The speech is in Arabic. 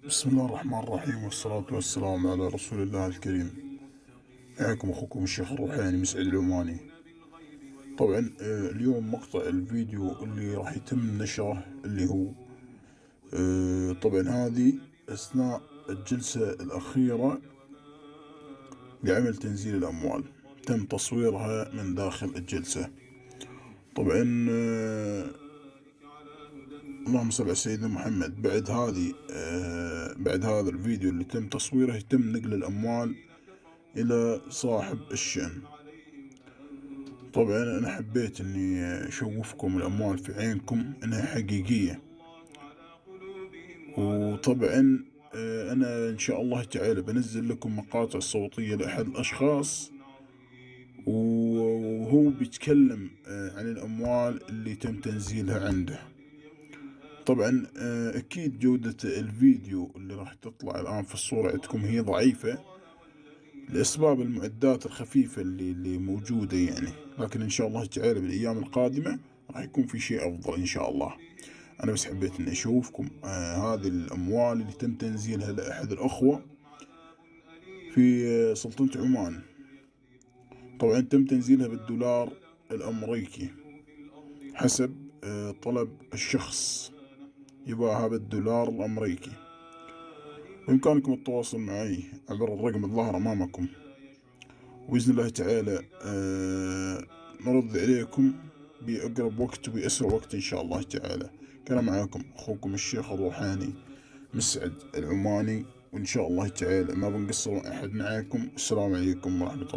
بسم الله الرحمن الرحيم، والصلاة والسلام على رسول الله الكريم. معكم أخوكم الشيخ الروحاني مسعد العماني. طبعا اليوم مقطع الفيديو اللي راح يتم نشره اللي هو طبعا هذه أثناء الجلسة الأخيرة لعمل تنزيل الأموال، تم تصويرها من داخل الجلسة. طبعا اللهم صل على سيدنا محمد. بعد هذا الفيديو اللي تم تصويره يتم نقل الأموال إلى صاحب الشأن. طبعا أنا حبيت إني أشوفكم الأموال في عينكم إنها حقيقية. وطبعا أنا إن شاء الله تعالى بنزل لكم مقاطع صوتية لأحد الأشخاص وهو بيتكلم عن الأموال اللي تم تنزيلها عنده. طبعا أكيد جودة الفيديو اللي راح تطلع الآن في الصورة عندكم هي ضعيفة لأسباب المعدات الخفيفة اللي موجودة يعني، لكن إن شاء الله تعالى بالأيام القادمة راح يكون في شيء أفضل إن شاء الله. أنا بس حبيت إني أشوفكم هذه الأموال اللي تم تنزيلها لأحد الأخوة في سلطنة عمان. طبعا تم تنزيلها بالدولار الأمريكي حسب طلب الشخص، يباها بالدولار الأمريكي. بإمكانكم التواصل معي عبر الرقم الظاهر أمامكم، وبإذن الله تعالى نرد عليكم بأقرب وقت وبأسرع وقت إن شاء الله تعالى. كان معاكم أخوكم الشيخ الروحاني مسعد العماني، وإن شاء الله تعالى ما بنقصر أحد معاكم. السلام عليكم ورحمة الله.